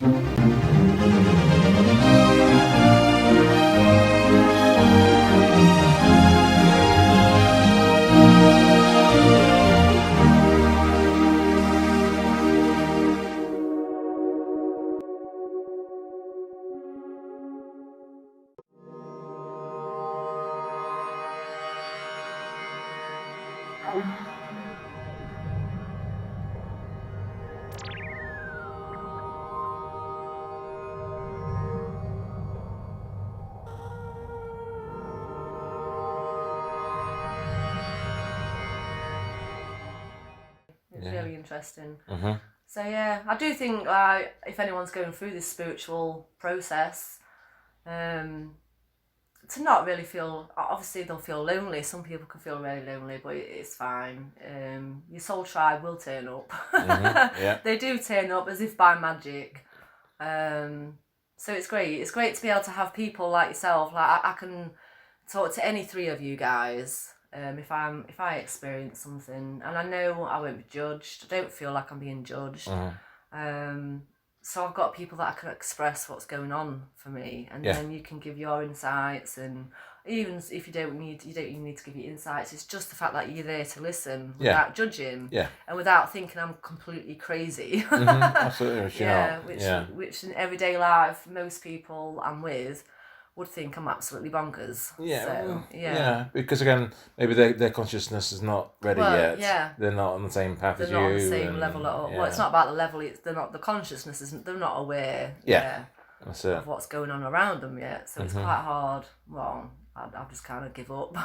It's really interesting. Mm-hmm. So yeah, I do think if anyone's going through this spiritual process, to not really feel, obviously they'll feel lonely. Some people can feel really lonely, but it's fine. Your soul tribe will turn up. Yeah. They do turn up as if by magic. So it's great. It's great to be able to have people like yourself. Like I can talk to any three of you guys. If I experience something, and I know I won't be judged. I don't feel like I'm being judged. So I've got people that I can express what's going on for me, and then you can give your insights. And even if you don't even need to give your insights. It's just the fact that you're there to listen without judging, and without thinking I'm completely crazy. Absolutely, which in everyday life, most people I'm with would think I'm absolutely bonkers. Because again, maybe their consciousness is not ready yet. They're not on the same path as you. They're not on the same level at all. Well, it's not about the level. They're not, the consciousness isn't. They're not aware. That's it. Of what's going on around them yet. So it's quite hard. Well, I'll just kind of give up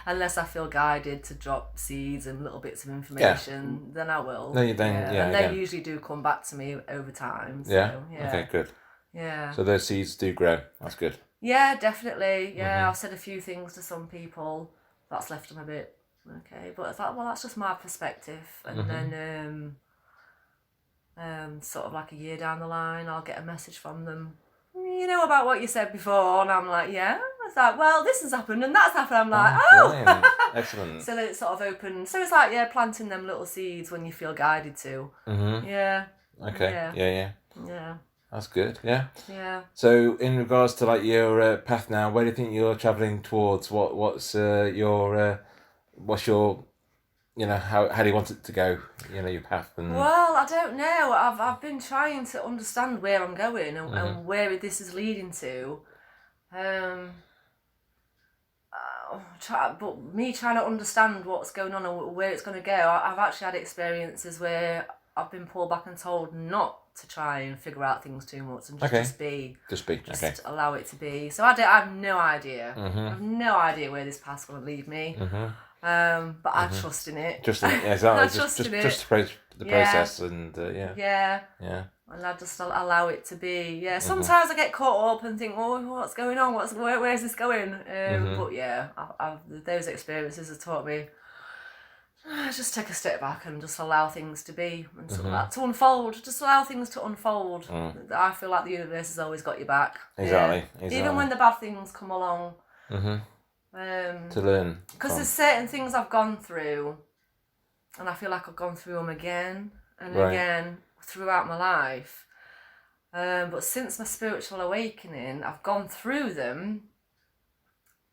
unless I feel guided to drop seeds and little bits of information. Then I will. And they usually do come back to me over time. So, Okay. Good. Yeah. So those seeds do grow. That's good. Yeah, definitely. Yeah, I've said a few things to some people that's left them a bit okay, but I thought, well, that's just my perspective. And then, sort of like a year down the line, I'll get a message from them. You know about what you said before, and I'm like, yeah. It's like, well, this has happened and that's happened. I'm like, oh, excellent. So then it's sort of open. So it's like, planting them little seeds when you feel guided to. Yeah. Okay. Yeah. That's good. Yeah. Yeah. So, in regards to like your path now, where do you think you're travelling towards? What's your how do you want it to go? Your path and. Well, I don't know. I've been trying to understand where I'm going and where this is leading to. But me trying to understand what's going on and where it's going to go, I've actually had experiences where I've been pulled back and told not to try and figure out things too much and just be. Just allow it to be. So I have no idea. I have no idea where this path's going to lead me. But I trust in it. Exactly. I trust in it. Just the process and Yeah. And I just allow it to be. Yeah. Sometimes I get caught up and think, oh, what's going on? Where's this going? But yeah, those experiences have taught me. Just take a step back and just allow things to be and sort of like to unfold. Just allow things to unfold. I feel like the universe has always got your back. Exactly. Even when the bad things come along. To learn. Because there's certain things I've gone through, and I feel like I've gone through them again and again throughout my life. But since my spiritual awakening, I've gone through them.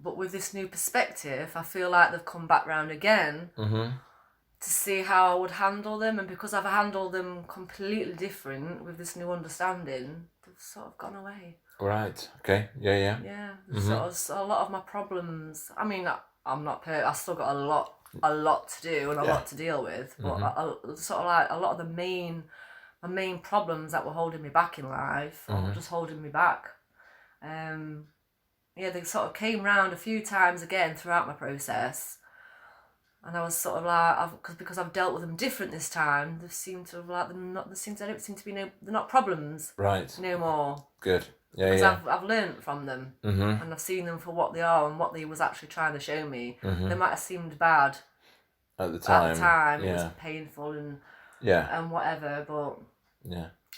But with this new perspective, I feel like they've come back round again to see how I would handle them. And because I've handled them completely different with this new understanding, they've sort of gone away. Right. Okay. Yeah. Yeah. Sort of a lot of my problems. I mean, I'm not perfect. I've still got a lot to do and a lot to deal with. But sort of like a lot of the main problems that were holding me back in life are just holding me back. They sort of came round a few times again throughout my process, and I was sort of like, because I've dealt with them different this time. They seem to have like they're not problems. Right. No more. Good. Yeah. Because I've learnt from them, and I've seen them for what they are and what they was actually trying to show me. They might have seemed bad at the time. It was painful and whatever, but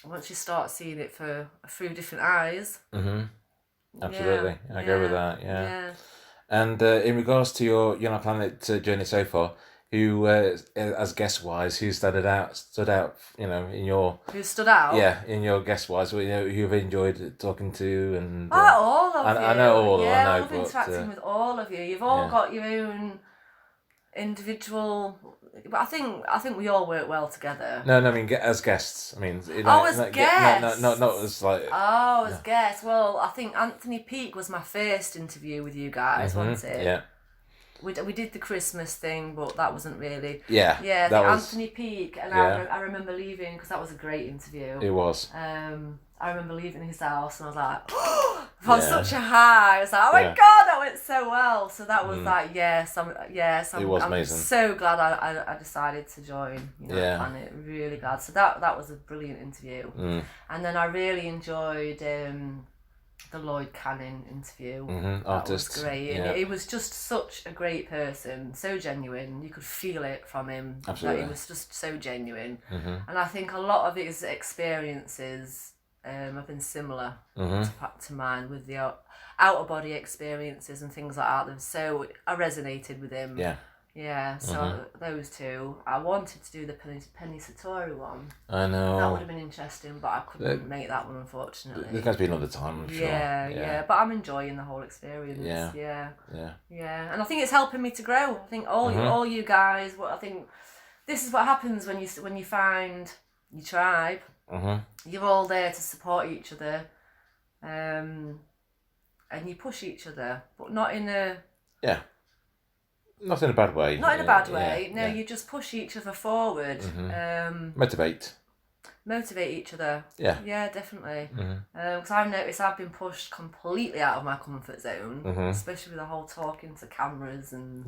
once you start seeing it through different eyes. Absolutely, I agree with that. Yeah. And in regards to your planet journey so far, who, as guest wise, who stood out, in your... Who stood out? Yeah, in your guest wise, who you've enjoyed talking to and... all of you. I know all, yeah, I know, I love interacting with all of you. You've all got your own individual... But I think we all work well together. No, I mean, as guests. I mean... as guests? Not as like... as guests. Well, I think Anthony Peake was my first interview with you guys, wasn't it? Yeah. We did the Christmas thing, but that wasn't really... Yeah. Yeah, Anthony Peake, and I remember leaving, because that was a great interview. It was. I remember leaving his house, and I was like, on such a high. I was like, oh my God, that went so well. So that was like, it was amazing. I'm so glad I decided to join Planet. Really glad. So that was a brilliant interview. And then I really enjoyed the Lloyd Cannon interview. Artist. That was great. Yeah. And he was just such a great person, so genuine. You could feel it from him. Absolutely. That he was just so genuine. And I think a lot of his experiences have been similar to mine, with the outer body experiences and things like that. So I resonated with him. Yeah, so those two. I wanted to do the Penny Satori one. I know. That would have been interesting, but I couldn't make that one, unfortunately. There's going to be another time, I'm sure. Yeah, but I'm enjoying the whole experience. Yeah. And I think it's helping me to grow. I think all you guys. I think this is what happens when you find your tribe. You're all there to support each other, and you push each other, but not in a not in a bad way. Not in a bad way. No, you just push each other forward. Motivate each other. Yeah, definitely. Because I've noticed I've been pushed completely out of my comfort zone, especially with the whole talking to cameras and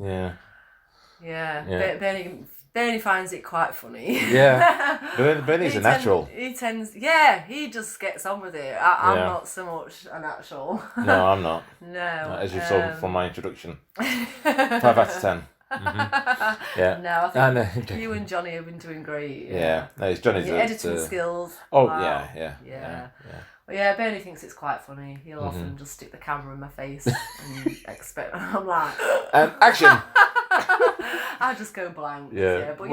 Bernie finds it quite funny. Bernie's a natural. He just gets on with it. I'm not so much a natural. No, I'm not. No. As you saw from my introduction. 5 out of 10. No, I think you and Johnny have been doing great. No, it's Johnny's your editing skills. Oh, wow. Yeah. Well, Bernie thinks it's quite funny. He'll often just stick the camera in my face and expect. I'm like, action. I just go blank. But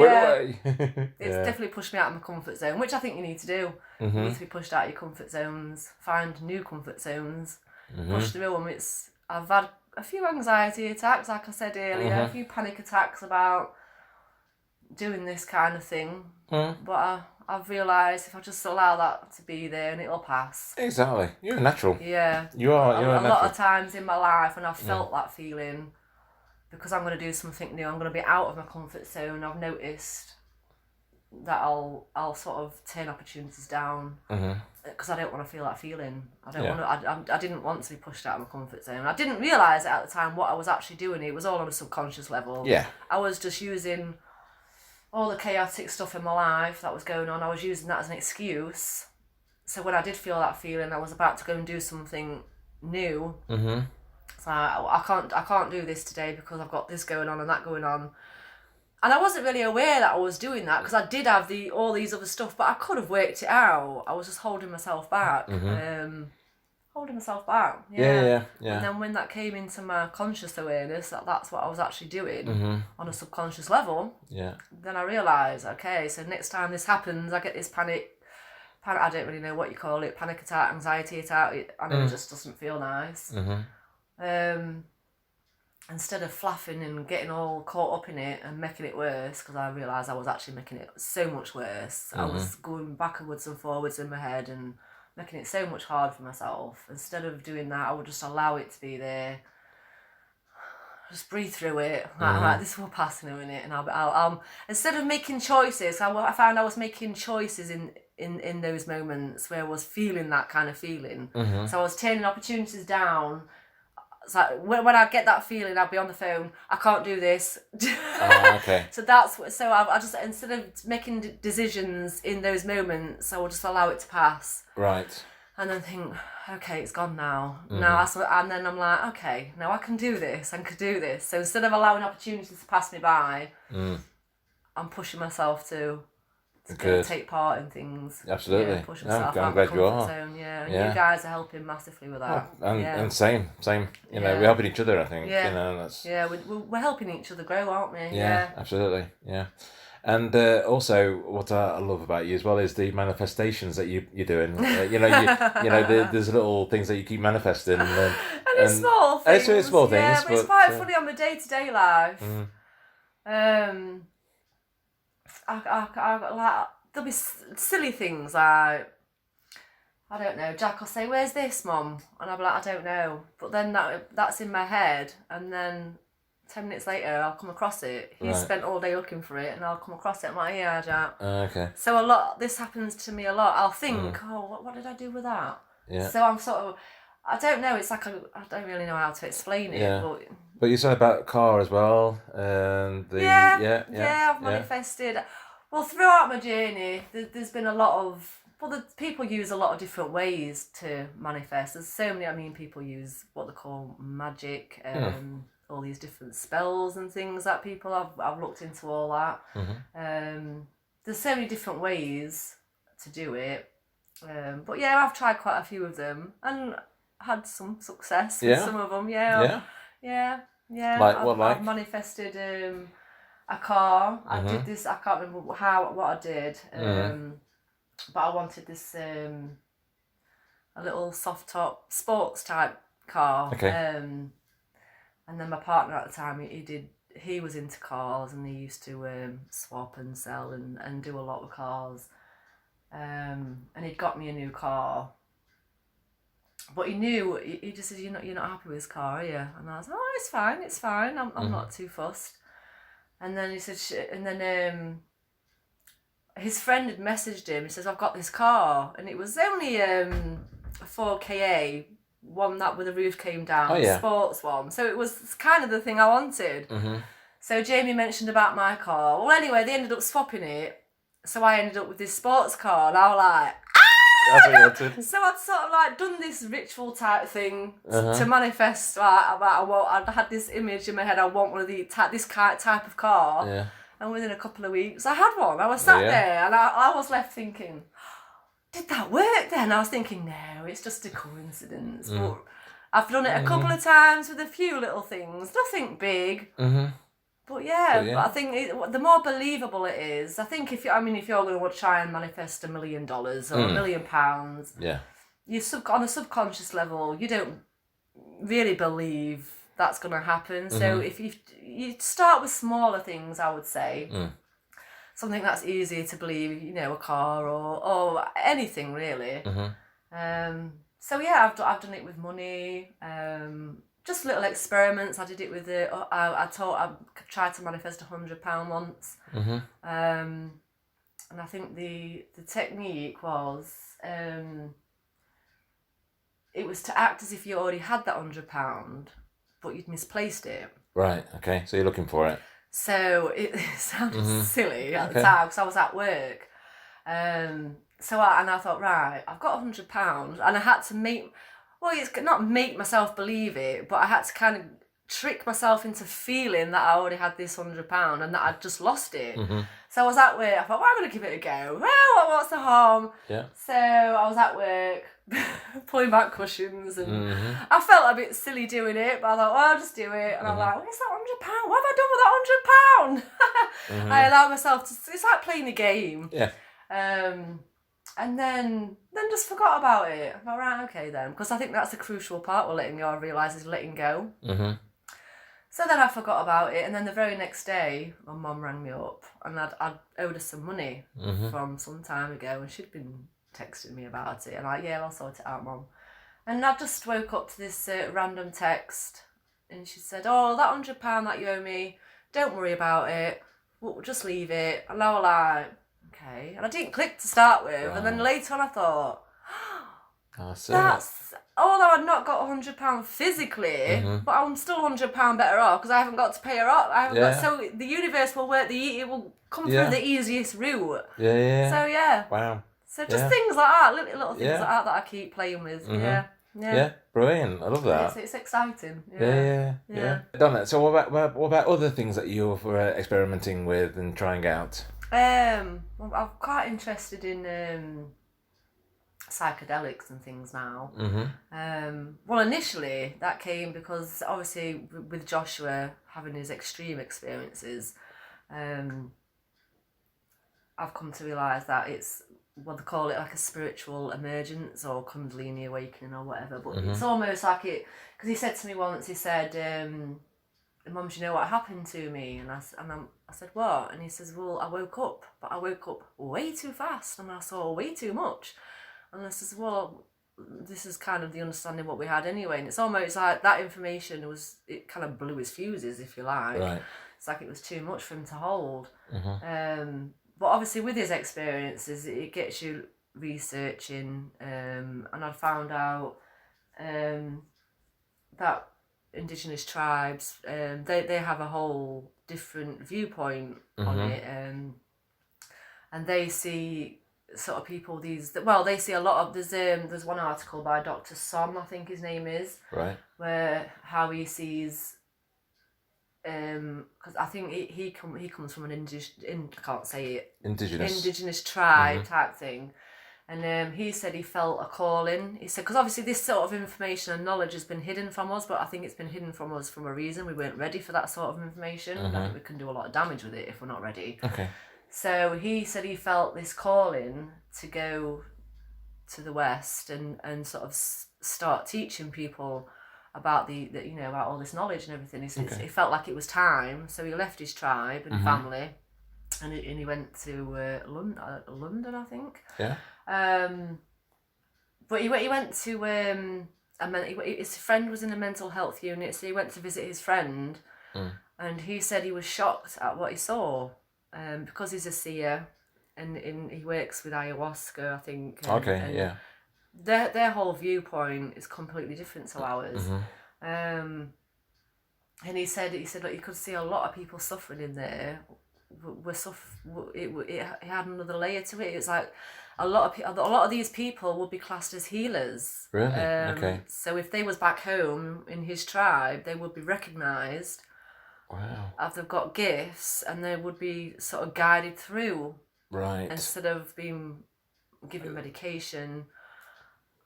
it's definitely pushed me out of my comfort zone, which I think you need to do. You need to be pushed out of your comfort zones, find new comfort zones, push through them. I've had a few anxiety attacks, like I said earlier, a few panic attacks about doing this kind of thing, but I've realised if I just allow that to be there, and it'll pass. Exactly, you're a natural. Yeah, you are. You're a natural. lot of times in my life when I've felt that feeling, because I'm going to do something new, I'm going to be out of my comfort zone. I've noticed that I'll sort of turn opportunities down because I don't want to feel that feeling. I don't want to. I didn't want to be pushed out of my comfort zone. I didn't realise at the time what I was actually doing. It was all on a subconscious level. Yeah, I was just using all the chaotic stuff in my life that was going on. I was using that as an excuse. So when I did feel that feeling, I was about to go and do something new. So I can't do this today because I've got this going on and that going on. And I wasn't really aware that I was doing that, because I did have all these other stuff, but I could have worked it out. I was just holding myself back. Yeah. And then when that came into my conscious awareness, that's what I was actually doing on a subconscious level. Then I realised, okay, so next time this happens, I get this panic. I don't really know what you call it, panic attack, anxiety attack. I know it just doesn't feel nice. Instead of flapping and getting all caught up in it and making it worse, because I realised I was actually making it so much worse. I was going backwards and forwards in my head and making it so much harder for myself. Instead of doing that, I would just allow it to be there. Just breathe through it. Like, this will pass in a minute, and I'll instead of making choices, I found I was making choices in those moments where I was feeling that kind of feeling. So I was turning opportunities down. So when I get that feeling, I'll be on the phone. I can't do this. Okay. So I just, instead of making decisions in those moments, I will just allow it to pass. Right. And then think, okay, it's gone now. And then I'm like, okay, now I can do this. I can do this. So instead of allowing opportunities to pass me by, I'm pushing myself to to be able to take part in things. Absolutely. Push myself out I'm of my glad you are. comfort zone. You guys are helping massively with that. And same. You know, we're helping each other, I think. You know, that's... Yeah, we're helping each other grow, aren't we? Yeah, absolutely. Yeah. And also, what I love about you as well is the manifestations that you're doing. There's little things that you keep manifesting, and it's small things. It's small things, but it's quite funny on my day-to-day life. There'll be silly things like, I don't know, Jack will say, "Where's this, Mum?" And I'll be like, "I don't know." But then that's in my head, and then 10 minutes later I'll come across it. He's spent all day looking for it, and I'll come across it. I'm like, "Yeah, Jack." Okay. So this happens to me a lot. I'll think, "Oh, what did I do with that?" Yeah. So I'm sort of, I don't know. It's like I don't really know how to explain it. Yeah. But you said about a car as well, and I've manifested. Well, throughout my journey, there's been a lot of. Well, people use a lot of different ways to manifest. There's so many. I mean, people use what they call magic, all these different spells and things that people. I've looked into all that. There's so many different ways to do it. But yeah, I've tried quite a few of them and had some success with some of them. Yeah. I've manifested a car. I did this. I can't remember what I did. But I wanted this a little soft top sports type car. Okay. And then my partner at the time, he was into cars, and he used to swap and sell and do a lot with cars. And he'd got me a new car. But he just said, you're not happy with his car, are you? And I was like, oh, it's fine. I'm not too fussed. And then he said, his friend had messaged him. He says, I've got this car. And it was only a 4KA, one that with the roof came down, sports one. So it was kind of the thing I wanted. So Jamie mentioned about my car. Well, anyway, they ended up swapping it. So I ended up with this sports car, and I was like, that's what you wanted. So I'd sort of like done this ritual type thing to manifest. I had this image in my head. I want one of this type of car. Yeah. And within a couple of weeks, I had one. I was sat there, and I was left thinking, did that work then? I was thinking, no, it's just a coincidence. But I've done it a couple of times with a few little things, nothing big. But yeah, I think the more believable it is, I think if you're going to try and manifest $1 million or £1 million, you on a subconscious level, you don't really believe that's going to happen. So if you start with smaller things, I would say, something that's easier to believe, a car or anything really. So yeah, I've done it with money. Just little experiments. I did it with I tried to manifest £100 once. And I think the technique was it was to act as if you already had that £100, but you'd misplaced it. Right. Okay. So you're looking for it. So it sounded silly at the time because I was at work. So I thought, right, I've got £100, and I had to it's not make myself believe it, but I had to kind of trick myself into feeling that I already had this £100 and that I'd just lost it. So I was at work. I thought, well, I'm going to give it a go. Well, what's the harm? Yeah. So I was at work pulling back cushions, and I felt a bit silly doing it, but I thought, well, I'll just do it. And I'm like, where's that £100? What have I done with that £100? I allowed myself to. It's like playing a game. Yeah. And then just forgot about it. I'm like, right, okay then. Because I think that's a crucial part with letting go, I realise, is letting go. So then I forgot about it. And then the very next day, my mum rang me up, and I'd owed her some money from some time ago, and she'd been texting me about it. And I'll sort it out, Mum. And I just woke up to this random text, and she said, oh, that £100 that you owe me, don't worry about it. We'll just leave it. And I was like, okay. And I didn't click to start with. Right. And then later on I thought, that's, although I'd not got £100 physically, but I'm still £100 better off because I haven't got to pay her off. So the universe will work, it will come through the easiest route. Yeah. So yeah. Wow. So just things like that, little things like that I keep playing with. Yeah, brilliant. I love that. It's exciting. Yeah. Donna, so what about other things that you're experimenting with and trying out? Well, I'm quite interested in psychedelics and things now. Well, initially that came because obviously with Joshua having his extreme experiences, I've come to realise that it's what they call it, like a spiritual emergence or Kundalini awakening or whatever. But it's almost like it, because he said to me once, he said, Mum, do you know what happened to me? And I said, what? And he says, well, I woke up, but I woke up way too fast and I saw way too much. And I says, well, this is kind of the understanding what we had anyway. And it's almost like that information it kind of blew his fuses, if you like. Right. It's like it was too much for him to hold. But obviously with his experiences, it gets you researching. And I found out that Indigenous tribes, they have a whole different viewpoint on it. And they see sort of people they see a lot of, there's one article by Dr. Som, I think his name is, right, where how he sees, because I think he comes from an I can't say it, indigenous tribe type thing, and he said he felt a calling. He said, because obviously this sort of information and knowledge has been hidden from us, but I think it's been hidden from us for a reason. We weren't ready for that sort of information. I think we can do a lot of damage with it if we're not ready. Okay. So he said he felt this calling to go to the West and sort of start teaching people about the about all this knowledge and everything. He said it felt like it was time, so he left his tribe and family, and he went to London, I think. Yeah. But he went to his friend was in a mental health unit, so he went to visit his friend, and he said he was shocked at what he saw. Because he's a seer, and he works with ayahuasca, I think. And their whole viewpoint is completely different to ours. And he said look, you could see a lot of people suffering in there. It had another layer to it. It's like a lot of these people would be classed as healers. Really? Okay. So if they was back home in his tribe, they would be recognised. Wow. If they've got gifts, and they would be sort of guided through, right, instead of being given medication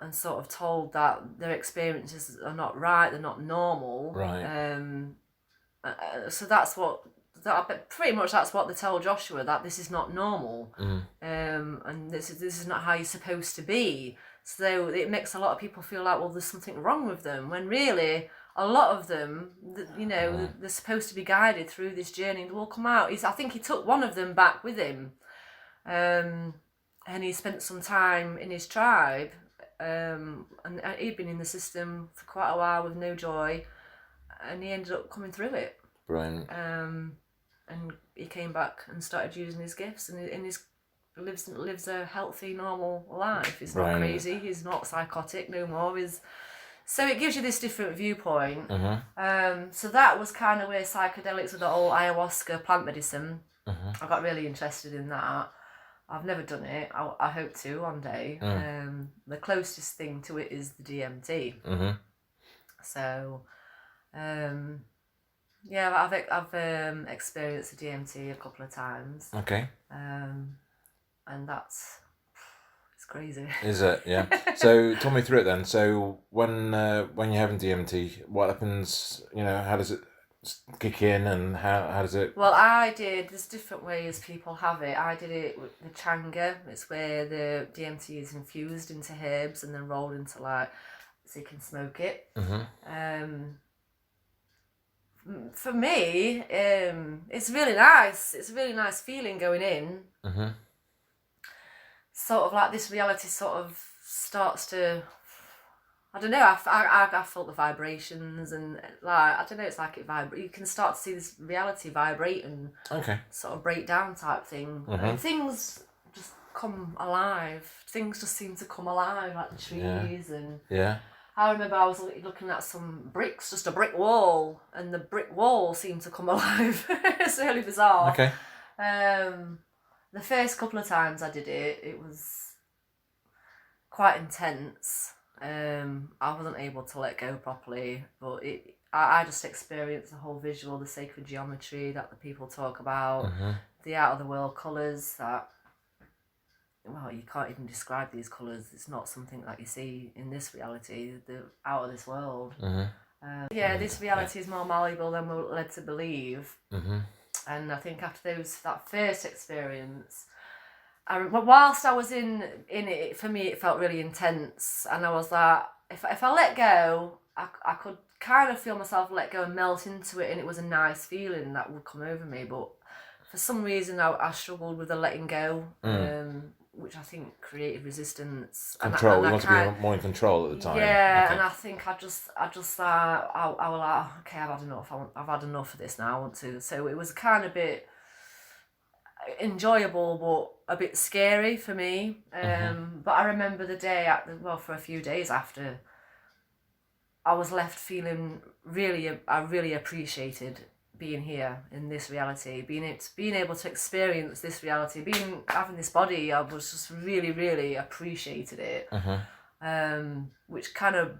and sort of told that their experiences are not right, they're not normal. Right. So pretty much that's what they tell Joshua, that this is not normal, and this is not how you're supposed to be. So it makes a lot of people feel like, well, there's something wrong with them, when really a lot of them, they're supposed to be guided through this journey and will come out. I think he took one of them back with him, and he spent some time in his tribe, and he'd been in the system for quite a while with no joy, and he ended up coming through it. Right. And he came back and started using his gifts, and lives a healthy, normal life. He's not crazy. He's not psychotic no more. So it gives you this different viewpoint. So that was kind of where psychedelics with the old ayahuasca plant medicine. I got really interested in that. I've never done it. I hope to one day. The closest thing to it is the DMT. So, yeah, I've experienced the DMT a couple of times. Okay. And it's crazy. Is it? Yeah. So talk me through it then. So when you're having DMT, what happens? How does it kick in, and how does it? Well, there's different ways people have it. I did it with the changa. It's where the DMT is infused into herbs and then rolled into so you can smoke it. For me, it's really nice. It's a really nice feeling going in. Sort of like this reality sort of starts to, I don't know, I felt the vibrations, and I don't know, it's like you can start to see this reality vibrate and sort of break down type thing. And things just come alive. Things just seem to come alive, like the trees and... Yeah. I remember I was looking at some bricks, just a brick wall, and the brick wall seemed to come alive. It's really bizarre. Okay. The first couple of times I did it, it was quite intense. I wasn't able to let go properly, but I just experienced the whole visual, the sacred geometry that the people talk about, the out of the world colours that, well, you can't even describe these colours. It's not something that you see in this reality. They're out of this world. This reality is more malleable than we're led to believe. And I think after that first experience, whilst I was in it, for me it felt really intense, and I was like, if I let go, I could kind of feel myself let go and melt into it, and it was a nice feeling that would come over me. But for some reason, I struggled with the letting go, which I think created resistance. Control. And you want to be more in control at the time. Yeah, okay. and I think I was like, okay, I've had enough. I've had enough of this now. I want to. So it was kind of a bit enjoyable, but a bit scary for me. But I remember the day for a few days after, I was left feeling I really appreciated being here in this reality, being able to experience this reality, having this body. I was just really, really appreciated it, which kind of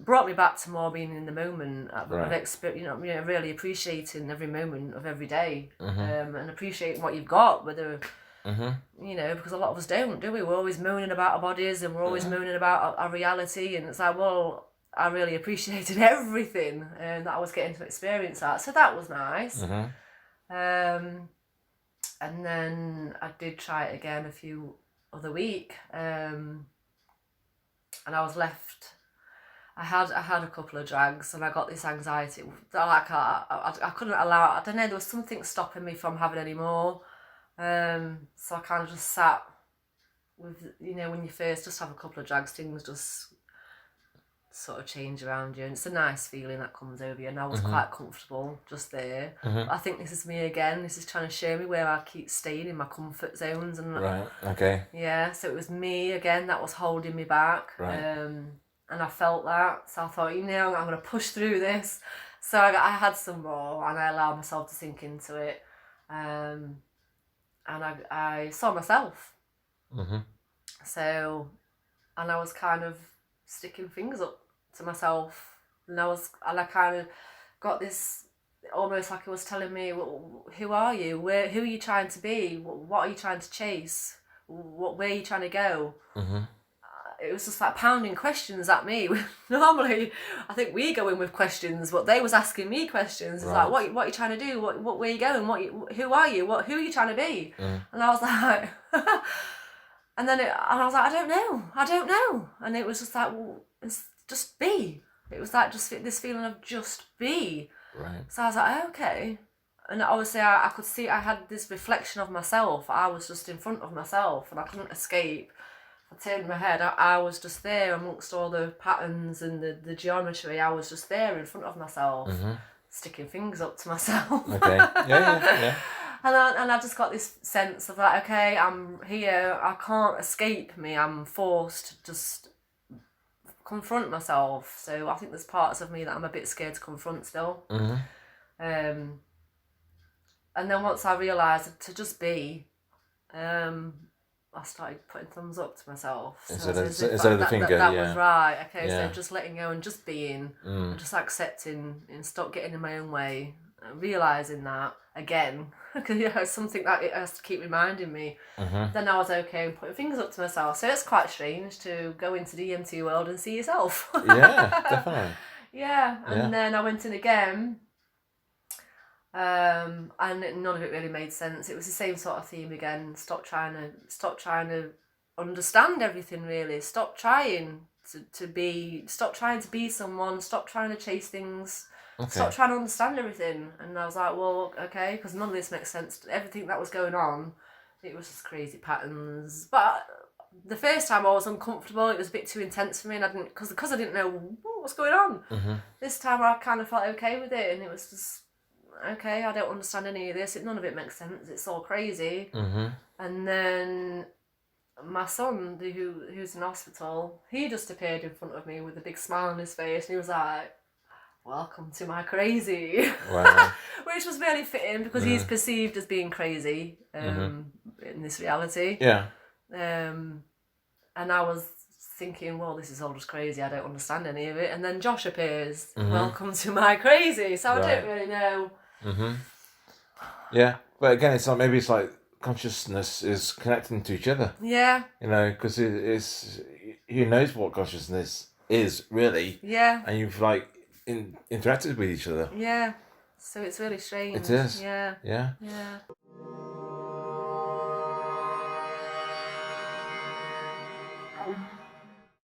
brought me back to more being in the moment of really appreciating every moment of every day, and appreciating what you've got, whether because a lot of us don't, do we? We're always moaning about our bodies, and we're always moaning about our reality, and it's like, well, I really appreciated everything that I was getting to experience that, so that was nice. And then I did try it again a few other week, and I was left. I had a couple of drags, and I got this anxiety that I couldn't allow. I don't know. There was something stopping me from having any more. So I kind of just sat with, when you first just have a couple of drags, things just sort of change around you, and it's a nice feeling that comes over you, and I was quite comfortable just there. But I think this is me again. This is trying to show me where I keep staying in my comfort zones. And right, okay. Yeah, so it was me again that was holding me back. Right. And I felt that, so I thought, I'm going to push through this. So I had some more, and I allowed myself to sink into it. And I saw myself. So, and I was kind of sticking fingers up to myself, and I kind of got this, almost like it was telling me, well, who are you? Who are you trying to be? What are you trying to chase? Where are you trying to go? It was just like pounding questions at me. Normally, I think we go in with questions, but they was asking me questions. It's like, what are you trying to do? Where are you going? Who are you? Who are you trying to be? And I was like, and I was like, I don't know. And it was just like, well, it's just be. It was like just this feeling of just be. Right. So I was like, okay. And obviously I could see I had this reflection of myself. I was just in front of myself, and I couldn't escape. I turned my head, I was just there amongst all the patterns and the geometry. I was just there in front of myself, sticking fingers up to myself. Okay, yeah. And I just got this sense of like, okay, I'm here, I can't escape me, I'm forced to just confront myself. So I think there's parts of me that I'm a bit scared to confront still. And then once I realised to just be, I started putting thumbs up to myself. Instead of the finger, that was right. Okay, yeah. So just letting go and just being, and just accepting, and stop getting in my own way. Realising that again, because something that it has to keep reminding me. Then I was okay and putting fingers up to myself. So it's quite strange to go into the EMT world and see yourself. Yeah, definitely. And then I went in again. And none of it really made sense. It was the same sort of theme again. Stop trying to understand everything, really. Stop trying to be someone. Stop trying to chase things. Okay. Stop trying to understand everything. And I was like, well, okay, because none of this makes sense. Everything that was going on, it was just crazy patterns. But the first time I was uncomfortable. It was a bit too intense for me, and I didn't, because I didn't know what's going on. This time I kind of felt okay with it, and it was just, okay, I don't understand any of this. None of it makes sense. It's all crazy. And then my son, who's in hospital, he just appeared in front of me with a big smile on his face, and he was like, welcome to my crazy. Wow. Which was really fitting, because he's perceived as being crazy in this reality. Yeah. And I was thinking, well, this is all just crazy, I don't understand any of it. And then Josh appears, welcome to my crazy. So I don't really know. Yeah. But again, it's like maybe it's like consciousness is connecting to each other. Yeah. You know, because it's who knows what consciousness is really. Yeah. And you've like interacted with each other. Yeah. So it's really strange. It is. Yeah. Yeah. Yeah.